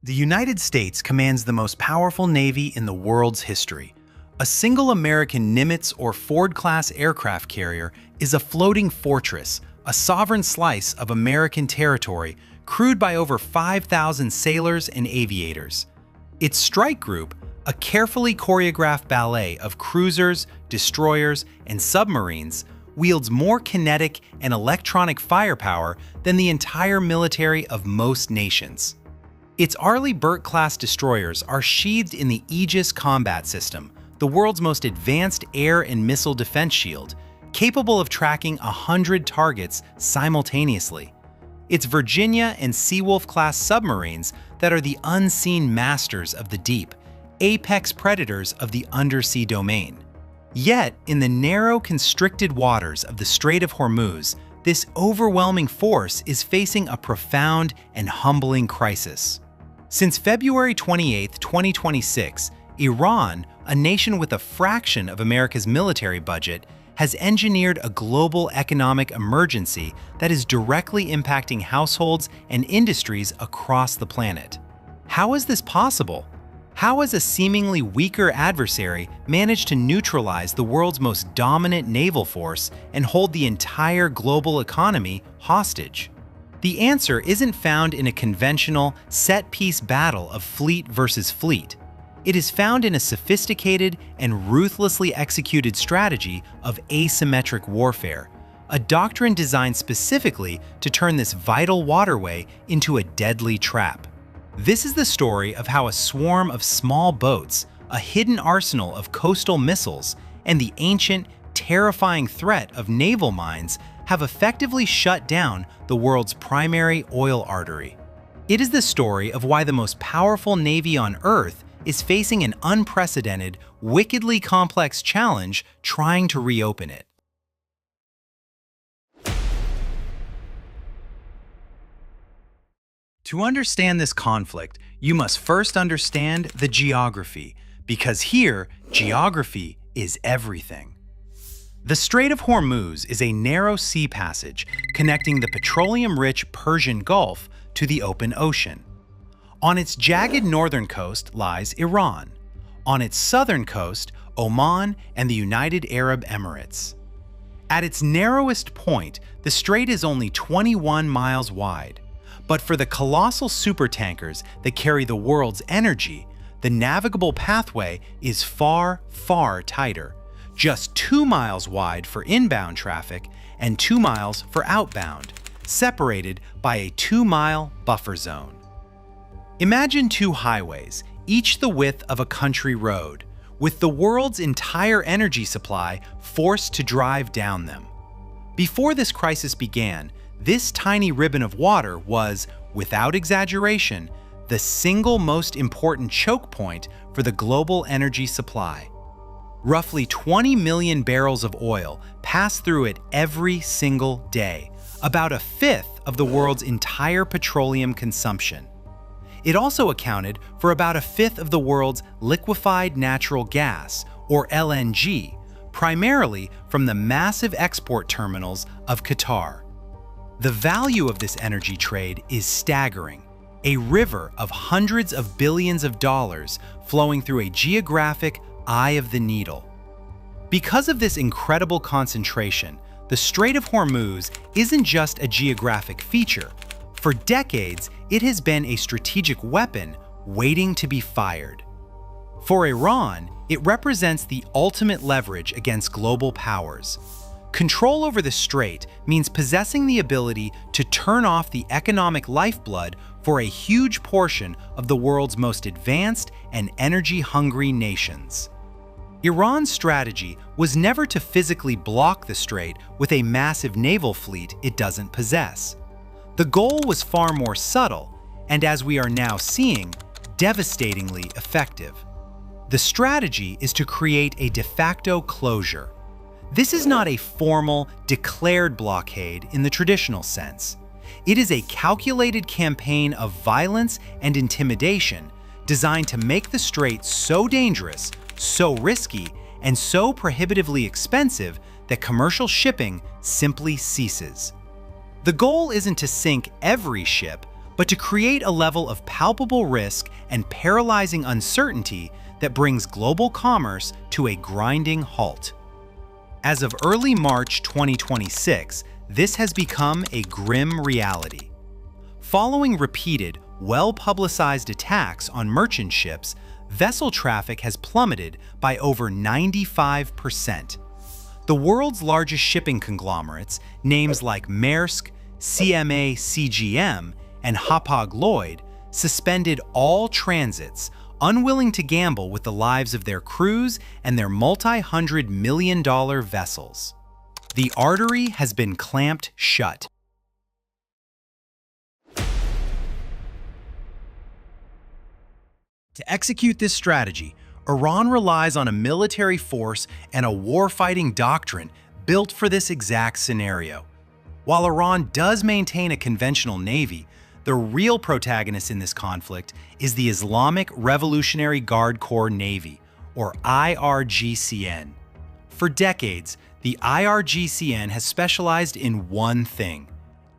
The United States commands the most powerful navy in the world's history. A single American Nimitz or Ford-class aircraft carrier is a floating fortress, a sovereign slice of American territory crewed by over 5,000 sailors and aviators. Its strike group, a carefully choreographed ballet of cruisers, destroyers, and submarines, wields more kinetic and electronic firepower than the entire military of most nations. Its Arleigh Burke-class destroyers are sheathed in the Aegis Combat System, the world's most advanced air and missile defense shield, capable of tracking 100 targets simultaneously. It's Virginia and Seawolf-class submarines that are the unseen masters of the deep, apex predators of the undersea domain. Yet, in the narrow, constricted waters of the Strait of Hormuz, this overwhelming force is facing a profound and humbling crisis. Since February 28, 2026, Iran, a nation with a fraction of America's military budget, has engineered a global economic emergency that is directly impacting households and industries across the planet. How is this possible? How has a seemingly weaker adversary managed to neutralize the world's most dominant naval force and hold the entire global economy hostage? The answer isn't found in a conventional, set-piece battle of fleet versus fleet. It is found in a sophisticated and ruthlessly executed strategy of asymmetric warfare, a doctrine designed specifically to turn this vital waterway into a deadly trap. This is the story of how a swarm of small boats, a hidden arsenal of coastal missiles, and the ancient, terrifying threat of naval mines have effectively shut down the world's primary oil artery. It is the story of why the most powerful navy on Earth is facing an unprecedented, wickedly complex challenge trying to reopen it. To understand this conflict, you must first understand the geography, because here, geography is everything. The Strait of Hormuz is a narrow sea passage connecting the petroleum-rich Persian Gulf to the open ocean. On its jagged northern coast lies Iran. On its southern coast, Oman and the United Arab Emirates. At its narrowest point, the strait is only 21 miles wide. But for the colossal supertankers that carry the world's energy, the navigable pathway is far, far tighter, just 2 miles wide for inbound traffic and 2 miles for outbound, separated by a 2-mile buffer zone. Imagine two highways, each the width of a country road, with the world's entire energy supply forced to drive down them. Before this crisis began, this tiny ribbon of water was, without exaggeration, the single most important choke point for the global energy supply. Roughly 20 million barrels of oil pass through it every single day, about a fifth of the world's entire petroleum consumption. It also accounted for about a fifth of the world's liquefied natural gas, or LNG, primarily from the massive export terminals of Qatar. The value of this energy trade is staggering, a river of hundreds of billions of dollars flowing through a geographic eye of the needle. Because of this incredible concentration, the Strait of Hormuz isn't just a geographic feature. For decades, it has been a strategic weapon waiting to be fired. For Iran, it represents the ultimate leverage against global powers. Control over the strait means possessing the ability to turn off the economic lifeblood for a huge portion of the world's most advanced and energy-hungry nations. Iran's strategy was never to physically block the strait with a massive naval fleet it doesn't possess. The goal was far more subtle, and as we are now seeing, devastatingly effective. The strategy is to create a de facto closure. This is not a formal, declared blockade in the traditional sense. It is a calculated campaign of violence and intimidation designed to make the strait so dangerous, so risky, and so prohibitively expensive that commercial shipping simply ceases. The goal isn't to sink every ship, but to create a level of palpable risk and paralyzing uncertainty that brings global commerce to a grinding halt. As of early March 2026, this has become a grim reality. Following repeated, well-publicized attacks on merchant ships, vessel traffic has plummeted by over 95%. The world's largest shipping conglomerates, names like Maersk, CMA CGM, and Hapag-Lloyd, suspended all transits, unwilling to gamble with the lives of their crews and their multi-hundred-million-dollar vessels. The artery has been clamped shut. To execute this strategy, Iran relies on a military force and a warfighting doctrine built for this exact scenario. While Iran does maintain a conventional navy, the real protagonist in this conflict is the Islamic Revolutionary Guard Corps Navy, or IRGCN. For decades, the IRGCN has specialized in one thing: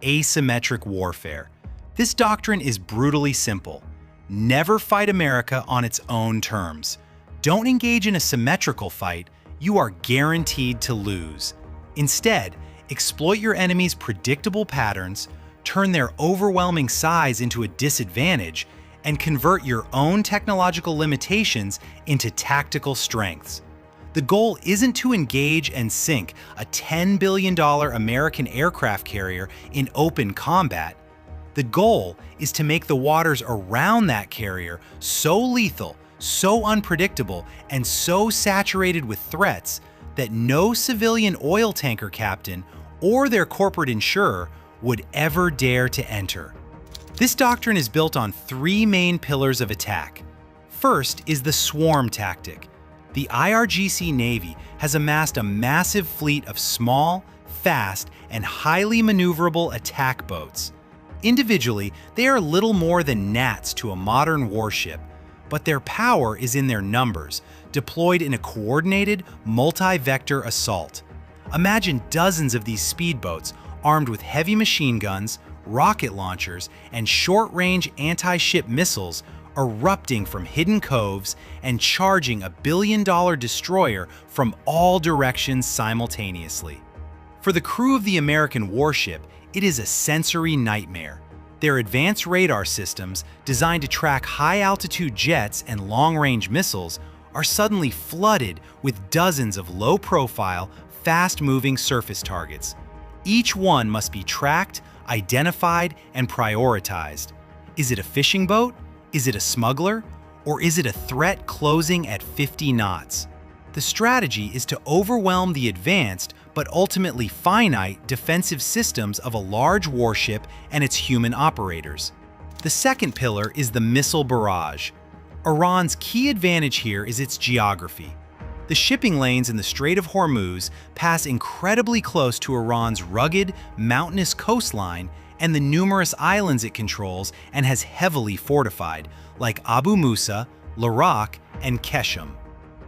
asymmetric warfare. This doctrine is brutally simple. Never fight America on its own terms. Don't engage in a symmetrical fight, you are guaranteed to lose. Instead, exploit your enemy's predictable patterns, turn their overwhelming size into a disadvantage, and convert your own technological limitations into tactical strengths. The goal isn't to engage and sink a $10 billion American aircraft carrier in open combat. The goal is to make the waters around that carrier so lethal, so unpredictable, and so saturated with threats that no civilian oil tanker captain or their corporate insurer would ever dare to enter. This doctrine is built on three main pillars of attack. First is the swarm tactic. The IRGC Navy has amassed a massive fleet of small, fast, and highly maneuverable attack boats. Individually, they are little more than gnats to a modern warship, but their power is in their numbers, deployed in a coordinated, multi-vector assault. Imagine dozens of these speedboats armed with heavy machine guns, rocket launchers, and short-range anti-ship missiles erupting from hidden coves and charging a billion-dollar destroyer from all directions simultaneously. For the crew of the American warship, it is a sensory nightmare. Their advanced radar systems, designed to track high-altitude jets and long-range missiles, are suddenly flooded with dozens of low-profile, fast-moving surface targets. Each one must be tracked, identified, and prioritized. Is it a fishing boat? Is it a smuggler? Or is it a threat closing at 50 knots? The strategy is to overwhelm the advanced but ultimately finite defensive systems of a large warship and its human operators. The second pillar is the missile barrage. Iran's key advantage here is its geography. The shipping lanes in the Strait of Hormuz pass incredibly close to Iran's rugged, mountainous coastline and the numerous islands it controls and has heavily fortified, like Abu Musa, Larak, and Keshem.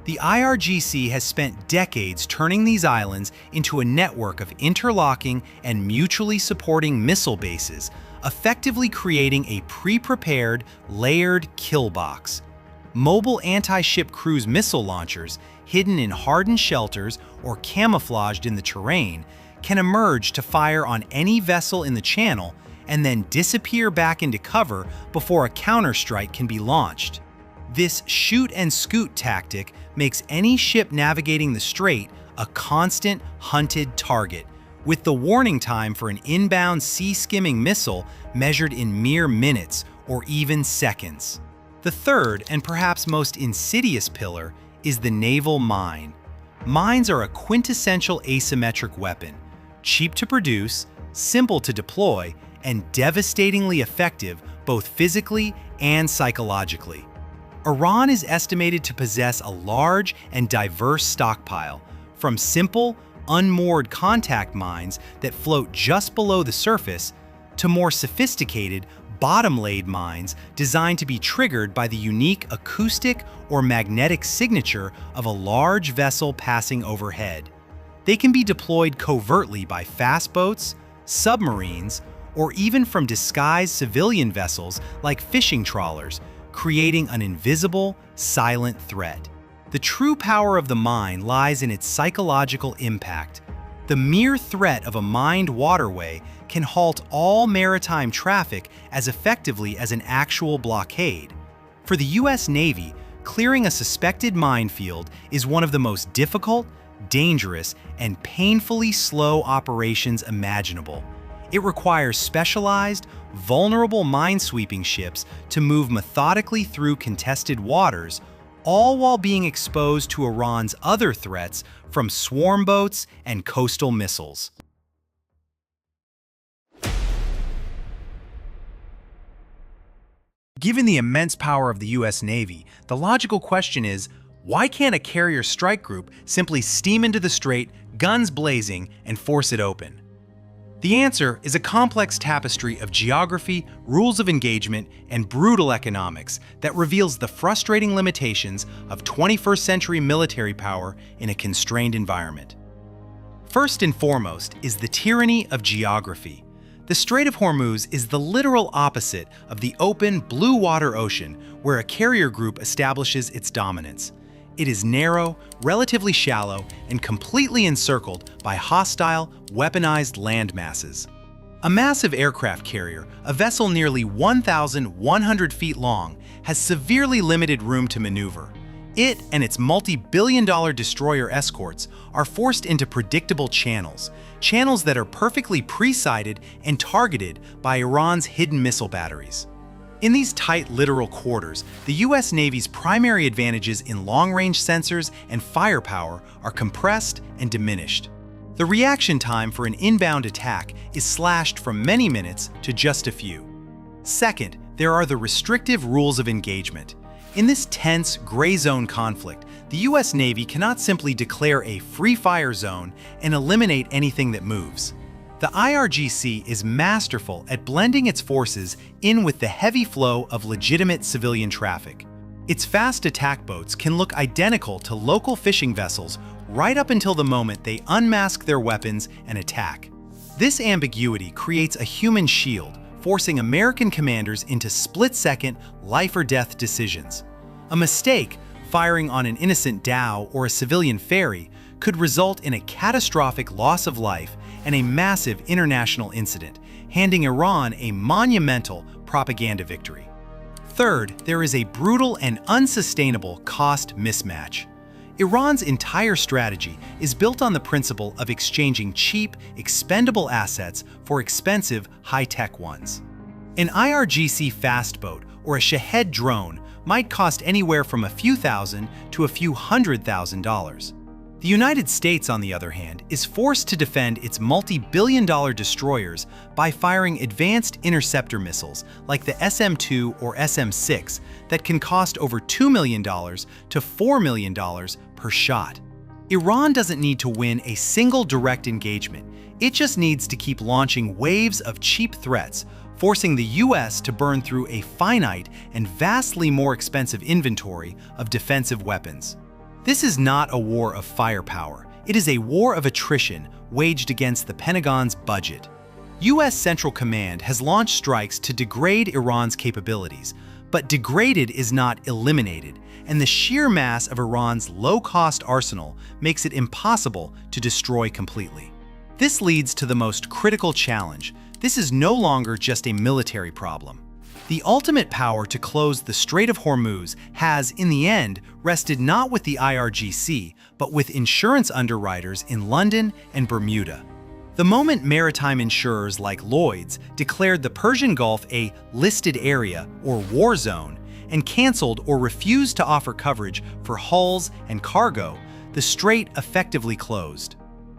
The IRGC has spent decades turning these islands into a network of interlocking and mutually supporting missile bases, effectively creating a pre-prepared, layered kill box. Mobile anti-ship cruise missile launchers, hidden in hardened shelters or camouflaged in the terrain, can emerge to fire on any vessel in the channel and then disappear back into cover before a counterstrike can be launched. This shoot-and-scoot tactic makes any ship navigating the strait a constant, hunted target, with the warning time for an inbound sea-skimming missile measured in mere minutes or even seconds. The third, and perhaps most insidious pillar, is the naval mine. Mines are a quintessential asymmetric weapon, cheap to produce, simple to deploy, and devastatingly effective both physically and psychologically. Iran is estimated to possess a large and diverse stockpile, from simple, unmoored contact mines that float just below the surface to more sophisticated, bottom-laid mines designed to be triggered by the unique acoustic or magnetic signature of a large vessel passing overhead. They can be deployed covertly by fast boats, submarines, or even from disguised civilian vessels like fishing trawlers, creating an invisible, silent threat. The true power of the mine lies in its psychological impact. The mere threat of a mined waterway can halt all maritime traffic as effectively as an actual blockade. For the U.S. Navy, clearing a suspected minefield is one of the most difficult, dangerous, and painfully slow operations imaginable. It requires specialized, vulnerable minesweeping ships to move methodically through contested waters, all while being exposed to Iran's other threats from swarm boats and coastal missiles. Given the immense power of the U.S. Navy, the logical question is, why can't a carrier strike group simply steam into the strait, guns blazing, and force it open? The answer is a complex tapestry of geography, rules of engagement, and brutal economics that reveals the frustrating limitations of 21st century military power in a constrained environment. First and foremost is the tyranny of geography. The Strait of Hormuz is the literal opposite of the open, blue water ocean where a carrier group establishes its dominance. It is narrow, relatively shallow, and completely encircled by hostile, weaponized land masses. A massive aircraft carrier, a vessel nearly 1,100 feet long, has severely limited room to maneuver. It and its multi-billion-dollar destroyer escorts are forced into predictable channels that are perfectly pre-sighted and targeted by Iran's hidden missile batteries. In these tight littoral quarters, the U.S. Navy's primary advantages in long-range sensors and firepower are compressed and diminished. The reaction time for an inbound attack is slashed from many minutes to just a few. Second, there are the restrictive rules of engagement. In this tense, gray zone conflict, the U.S. Navy cannot simply declare a free-fire zone and eliminate anything that moves. The IRGC is masterful at blending its forces in with the heavy flow of legitimate civilian traffic. Its fast attack boats can look identical to local fishing vessels right up until the moment they unmask their weapons and attack. This ambiguity creates a human shield, forcing American commanders into split-second, life-or-death decisions. A mistake, firing on an innocent dhow or a civilian ferry, could result in a catastrophic loss of life and a massive international incident, handing Iran a monumental propaganda victory. Third, there is a brutal and unsustainable cost mismatch. Iran's entire strategy is built on the principle of exchanging cheap, expendable assets for expensive, high-tech ones. An IRGC fast boat or a Shahed drone might cost anywhere from a few thousand to a few $100,000. The United States, on the other hand, is forced to defend its multi-billion-dollar destroyers by firing advanced interceptor missiles like the SM-2 or SM-6 that can cost over $2 million to $4 million per shot. Iran doesn't need to win a single direct engagement. It just needs to keep launching waves of cheap threats, forcing the U.S. to burn through a finite and vastly more expensive inventory of defensive weapons. This is not a war of firepower. It is a war of attrition waged against the Pentagon's budget. U.S. Central Command has launched strikes to degrade Iran's capabilities, but degraded is not eliminated, and the sheer mass of Iran's low-cost arsenal makes it impossible to destroy completely. This leads to the most critical challenge. This is no longer just a military problem. The ultimate power to close the Strait of Hormuz has, in the end, rested not with the IRGC, but with insurance underwriters in London and Bermuda. The moment maritime insurers like Lloyd's declared the Persian Gulf a listed area or war zone and canceled or refused to offer coverage for hulls and cargo, the strait effectively closed.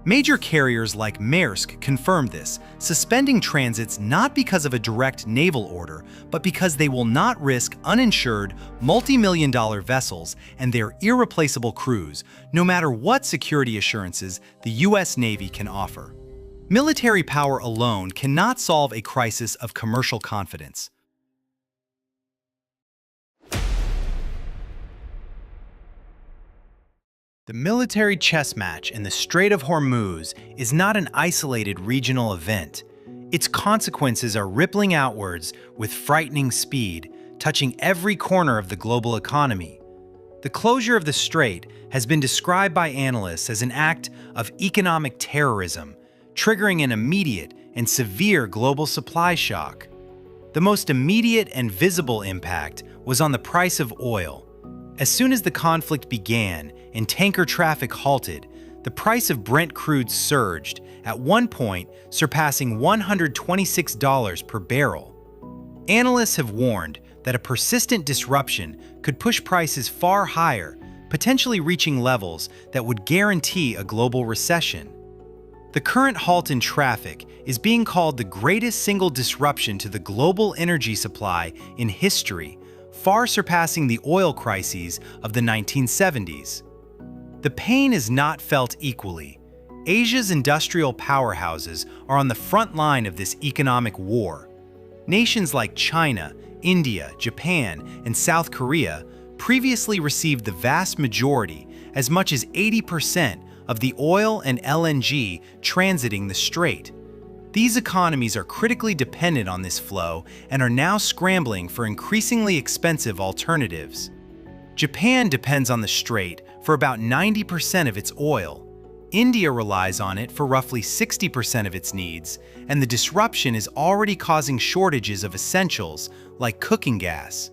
Major carriers like Maersk confirmed this, suspending transits not because of a direct naval order, but because they will not risk uninsured, multi-million-dollar vessels and their irreplaceable crews, no matter what security assurances the U.S. Navy can offer. Military power alone cannot solve a crisis of commercial confidence. The military chess match in the Strait of Hormuz is not an isolated regional event. Its consequences are rippling outwards with frightening speed, touching every corner of the global economy. The closure of the strait has been described by analysts as an act of economic terrorism, triggering an immediate and severe global supply shock. The most immediate and visible impact was on the price of oil. As soon as the conflict began and tanker traffic halted, the price of Brent crude surged, at one point surpassing $126 per barrel. Analysts have warned that a persistent disruption could push prices far higher, potentially reaching levels that would guarantee a global recession. The current halt in traffic is being called the greatest single disruption to the global energy supply in history, far surpassing the oil crises of the 1970s. The pain is not felt equally. Asia's industrial powerhouses are on the front line of this economic war. Nations like China, India, Japan, and South Korea previously received the vast majority, as much as 80%, of the oil and LNG transiting the strait. These economies are critically dependent on this flow and are now scrambling for increasingly expensive alternatives. Japan depends on the strait for about 90% of its oil. India relies on it for roughly 60% of its needs, and the disruption is already causing shortages of essentials like cooking gas.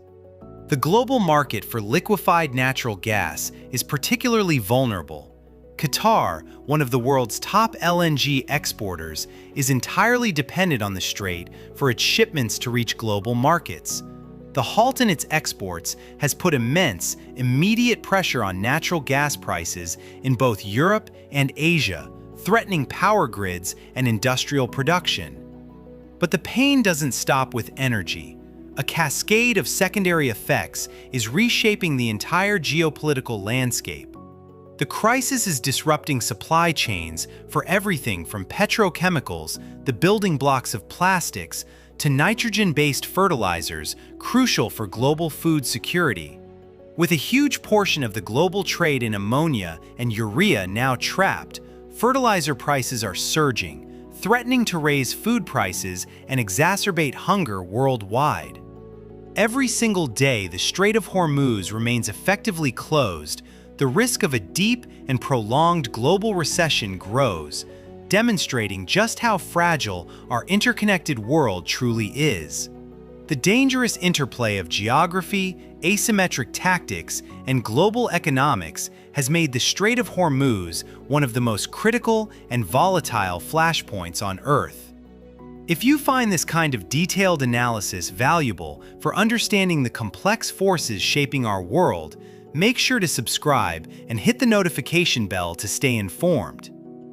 The global market for liquefied natural gas is particularly vulnerable. Qatar, one of the world's top LNG exporters, is entirely dependent on the strait for its shipments to reach global markets. The halt in its exports has put immense, immediate pressure on natural gas prices in both Europe and Asia, threatening power grids and industrial production. But the pain doesn't stop with energy. A cascade of secondary effects is reshaping the entire geopolitical landscape. The crisis is disrupting supply chains for everything from petrochemicals, the building blocks of plastics, to nitrogen-based fertilizers crucial for global food security. With a huge portion of the global trade in ammonia and urea now trapped, fertilizer prices are surging, threatening to raise food prices and exacerbate hunger worldwide. Every single day the Strait of Hormuz remains effectively closed, the risk of a deep and prolonged global recession grows, demonstrating just how fragile our interconnected world truly is. The dangerous interplay of geography, asymmetric tactics, and global economics has made the Strait of Hormuz one of the most critical and volatile flashpoints on Earth. If you find this kind of detailed analysis valuable for understanding the complex forces shaping our world, make sure to subscribe and hit the notification bell to stay informed.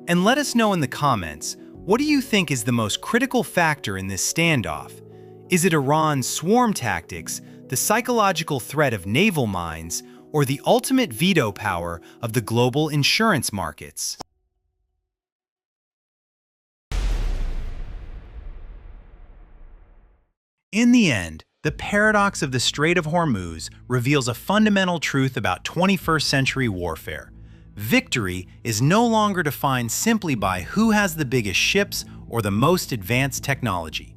And let us know in the comments, what do you think is the most critical factor in this standoff? Is it Iran's swarm tactics, the psychological threat of naval mines, or the ultimate veto power of the global insurance markets? In the end, the paradox of the Strait of Hormuz reveals a fundamental truth about 21st century warfare. Victory is no longer defined simply by who has the biggest ships or the most advanced technology.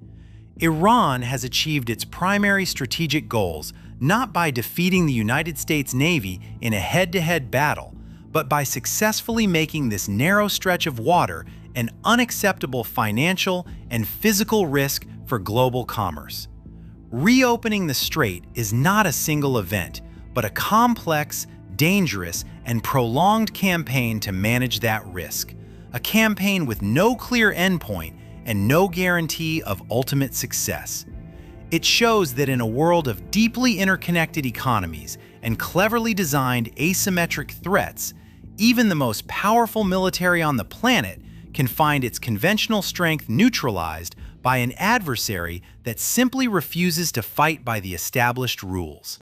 Iran has achieved its primary strategic goals not by defeating the United States Navy in a head-to-head battle, but by successfully making this narrow stretch of water an unacceptable financial and physical risk for global commerce. Reopening the strait is not a single event, but a complex, dangerous, and prolonged campaign to manage that risk. A campaign with no clear endpoint and no guarantee of ultimate success. It shows that in a world of deeply interconnected economies and cleverly designed asymmetric threats, even the most powerful military on the planet can find its conventional strength neutralized by an adversary that simply refuses to fight by the established rules.